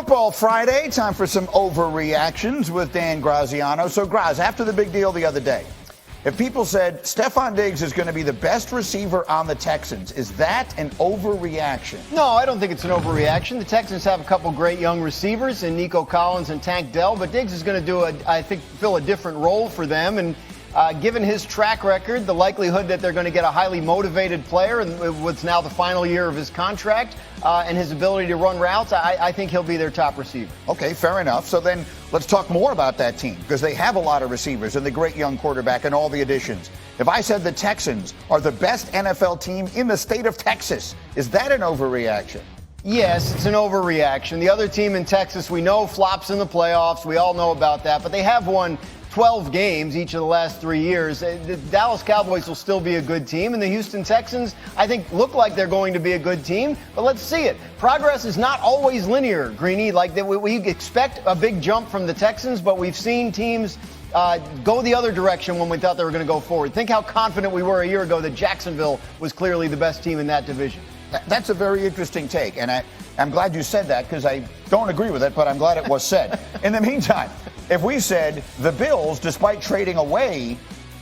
Football Friday, time for some overreactions with Dan Graziano. So, Graz, after the big deal the other day, if people said Stefon Diggs is going to be the best receiver on the Texans, is that an overreaction? No, I don't think it's an overreaction. The Texans have a couple great young receivers in Nico Collins and Tank Dell, but Diggs is going to fill a different role for them. And given his track record, the likelihood that they're going to get a highly motivated player and what's now the final year of his contract and his ability to run routes, I think he'll be their top receiver. Okay, fair enough. So then let's talk more about that team because they have a lot of receivers and the great young quarterback and all the additions. If I said the Texans are the best NFL team in the state of Texas, is that an overreaction? Yes, it's an overreaction. The other team in Texas, we know, flops in the playoffs. We all know about that, but they have won 12 games each of the last 3 years. The Dallas Cowboys will still be a good team, and the Houston Texans, I think, look like they're going to be a good team, but let's see it. Progress is not always linear, Greeny. Like we expect a big jump from the Texans, but we've seen teams go the other direction when we thought they were going to go forward. Think how confident we were a year ago that Jacksonville was clearly the best team in that division. That's a very interesting take, and I'm glad you said that because I don't agree with it, but I'm glad it was said. In the meantime, if we said the Bills, despite trading away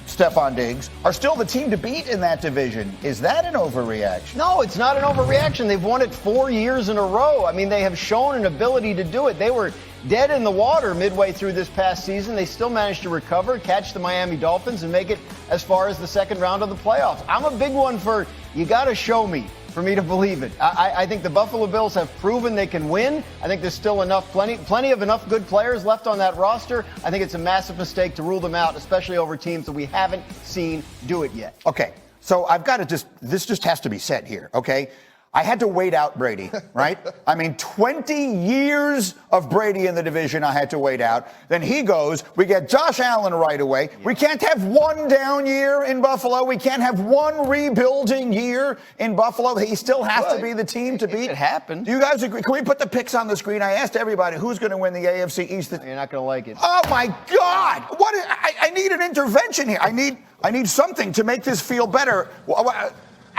Stefon Diggs, are still the team to beat in that division, is that an overreaction? No, it's not an overreaction. They've won it 4 years in a row. I mean, they have shown an ability to do it. They were dead in the water midway through this past season. They still managed to recover, catch the Miami Dolphins, and make it as far as the second round of the playoffs. I'm a big one for you got to show me for me to believe it. I think the Buffalo Bills have proven they can win. I think there's still plenty of enough good players left on that roster. I think it's a massive mistake to rule them out, especially over teams that we haven't seen do it yet. Okay, so I've got to this just has to be said here, okay? I had to wait out Brady, right? I mean, 20 years of Brady in the division I had to wait out. Then he goes, we get Josh Allen right away. Yeah. We can't have one down year in Buffalo. We can't have one rebuilding year in Buffalo. He still has to be the team to beat. It happened. Do you guys agree? Can we put the picks on the screen? I asked everybody who's going to win the AFC East. You're not going to like it. Oh, my God. I need an intervention here. I need something to make this feel better.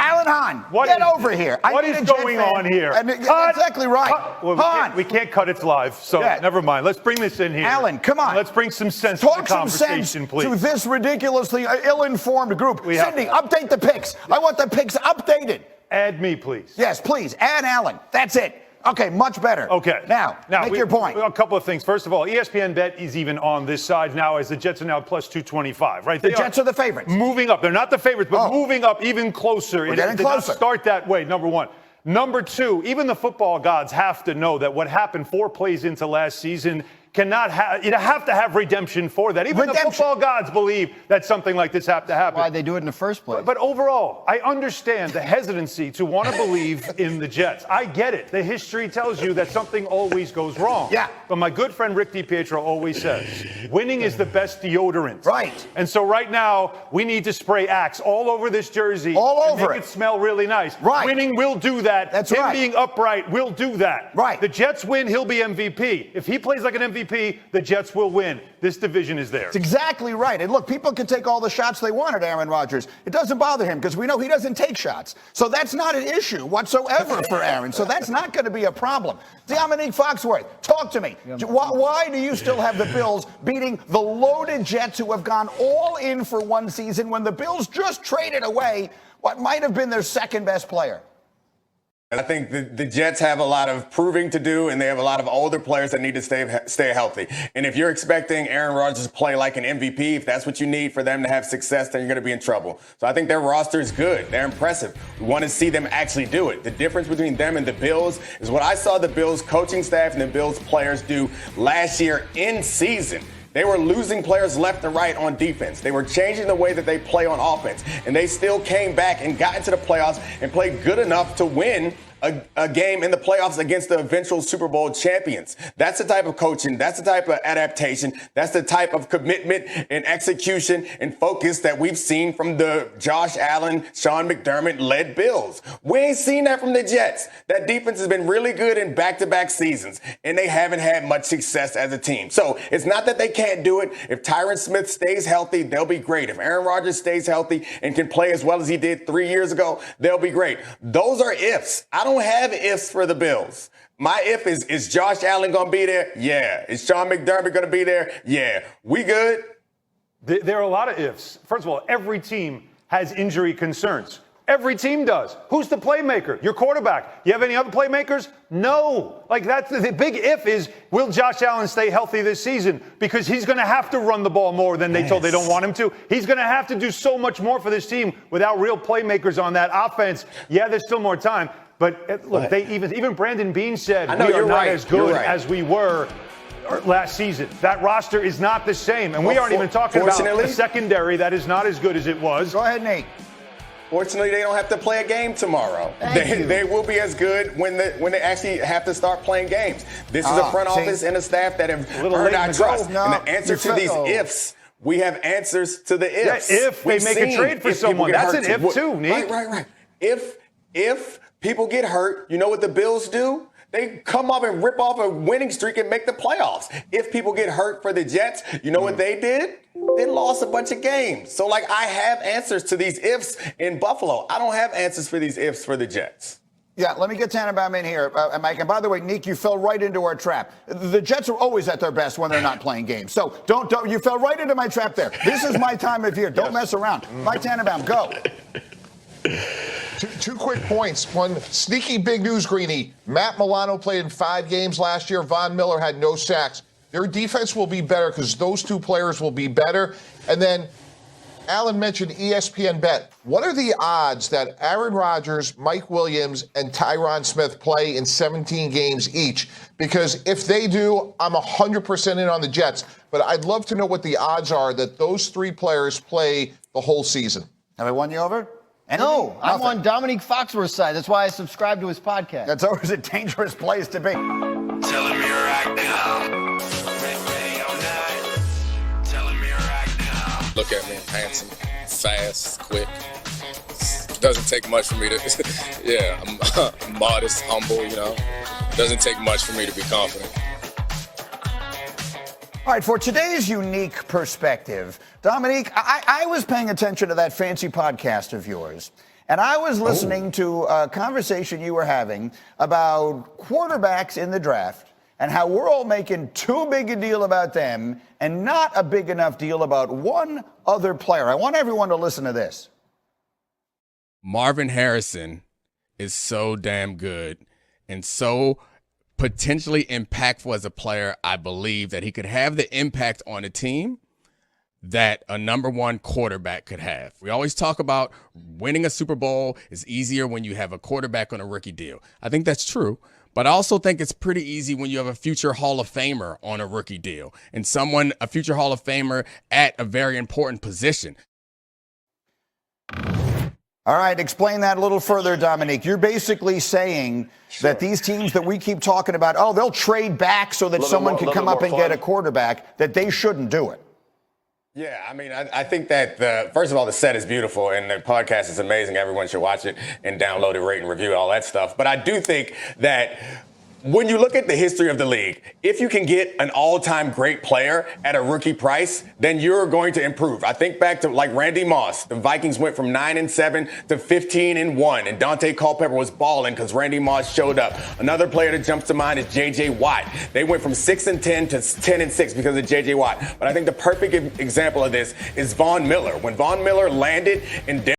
Alan Hahn, get over here. What is going on here? Exactly right. Well, we can't cut it live, so never mind. Let's bring this in here. Alan, come on. Let's bring some sense to the conversation, please. To this ridiculously ill-informed group. Cindy, update the picks. I want the picks updated. Add me, please. Yes, please. Add Alan. That's it. Okay, much better. Okay. Now make your point. A couple of things. First of all, ESPN Bet is even on this side now as the Jets are now plus 225, right? The Jets are the favorites. Moving up. They're not the favorites, but moving up even closer. We're getting closer. Not start that way, number one. Number two, even the football gods have to know that what happened 4 plays into last season cannot have, you have to have redemption for that. Even the football gods believe that something like this have to happen. Why they do it in the first place. But overall, I understand the hesitancy to want to believe in the Jets. I get it. The history tells you that something always goes wrong. Yeah. But my good friend Rick DiPietro always says, winning is the best deodorant. Right. And so right now, we need to spray Axe all over this jersey. All over make it smell really nice. Right. Winning will do that. That's Him right. being upright will do that. Right. The Jets win, he'll be MVP. If he plays like an MVP, the Jets will win. This division is theirs. That's exactly right. And look, people can take all the shots they want at Aaron Rodgers. It doesn't bother him because we know he doesn't take shots. So that's not an issue whatsoever for Aaron. So that's not going to be a problem. Dominique Foxworth, talk to me. Why do you still have the Bills beating the loaded Jets who have gone all in for one season when the Bills just traded away what might have been their second best player? I think the Jets have a lot of proving to do, and they have a lot of older players that need to stay healthy. And if you're expecting Aaron Rodgers to play like an MVP, if that's what you need for them to have success, then you're going to be in trouble. So I think their roster is good. They're impressive. We want to see them actually do it. The difference between them and the Bills is what I saw the Bills coaching staff and the Bills players do last year in season. They were losing players left and right on defense. They were changing the way that they play on offense. And they still came back and got into the playoffs and played good enough to win a game in the playoffs against the eventual Super Bowl champions. That's the type of coaching. That's the type of adaptation. That's the type of commitment and execution and focus that we've seen from the Josh Allen, Sean McDermott-led Bills. We ain't seen that from the Jets. That defense has been really good in back-to-back seasons, and they haven't had much success as a team. So it's not that they can't do it. If Tyron Smith stays healthy, they'll be great. If Aaron Rodgers stays healthy and can play as well as he did 3 years ago, they'll be great. Those are ifs. I don't have ifs for the Bills. My if is Josh Allen going to be there? Yeah. Is Sean McDermott going to be there? Yeah. We good? There are a lot of ifs. First of all, every team has injury concerns. Every team does. Who's the playmaker? Your quarterback. You have any other playmakers? No. Like, that's the big if is, will Josh Allen stay healthy this season? Because he's going to have to run the ball more than they told they don't want him to. He's going to have to do so much more for this team without real playmakers on that offense. Yeah, there's still more time. But look, even Brandon Beane said we are not as good as we were last season. That roster is not the same. And we aren't even talking about the secondary that is not as good as it was. Go ahead, Nate. Fortunately, they don't have to play a game tomorrow. They will be as good when they actually have to start playing games. This is a front office and a staff that have earned our trust. And the answer to these ifs, we have answers to the ifs. Yeah, if they make a trade for someone, that's an if too, Nate. Right. If people get hurt, you know what the Bills do? They come up and rip off a winning streak and make the playoffs. If people get hurt for the Jets, you know what they did? They lost a bunch of games. So, I have answers to these ifs in Buffalo. I don't have answers for these ifs for the Jets. Yeah, let me get Tannenbaum in here, Mike. And by the way, Nick, you fell right into our trap. The Jets are always at their best when they're not playing games. So don't you fell right into my trap there. This is my time of year. Don't mess around. Mike Tannenbaum, go. Two quick points. One, sneaky big news, Greeny. Matt Milano played in 5 games last year. Von Miller had no sacks. Their defense will be better because those 2 players will be better. And then Alan mentioned ESPN Bet. What are the odds that Aaron Rodgers, Mike Williams, and Tyron Smith play in 17 games each? Because if they do, I'm 100% in on the Jets. But I'd love to know what the odds are that those 3 players play the whole season. Have I won you over? Anything? No, I'm on Dominique Foxworth's side. That's why I subscribe to his podcast. That's always a dangerous place to be. Telling me right now. Telling me right now. Look at me, I'm handsome, fast, quick. It doesn't take much for me to, I'm modest, humble, It doesn't take much for me to be confident. All right, for today's unique perspective, Dominique, I was paying attention to that fancy podcast of yours, and I was listening to a conversation you were having about quarterbacks in the draft and how we're all making too big a deal about them and not a big enough deal about one other player. I want everyone to listen to this. Marvin Harrison is so damn good and so potentially impactful as a player. I believe that he could have the impact on a team that a number 1 quarterback could have. We always talk about winning a Super Bowl is easier when you have a quarterback on a rookie deal. I think that's true, but I also think it's pretty easy when you have a future Hall of Famer on a rookie deal and a future Hall of Famer at a very important position. All right, explain that a little further, Dominique. You're basically saying that these teams that we keep talking about, they'll trade back so that someone can come up and get a quarterback, that they shouldn't do it. Yeah, I think that, first of all, the set is beautiful and the podcast is amazing. Everyone should watch it and download it, rate and review, all that stuff. But I do think that when you look at the history of the league, if you can get an all-time great player at a rookie price, then you're going to improve. I think back to Randy Moss. The Vikings went from 9-7 to 15-1, and Dante Culpepper was balling because Randy Moss showed up. Another player that jumps to mind is J.J. Watt. They went from 6-10 to 10-6 because of J.J. Watt. But I think the perfect example of this is Von Miller. When Von Miller landed in Denver,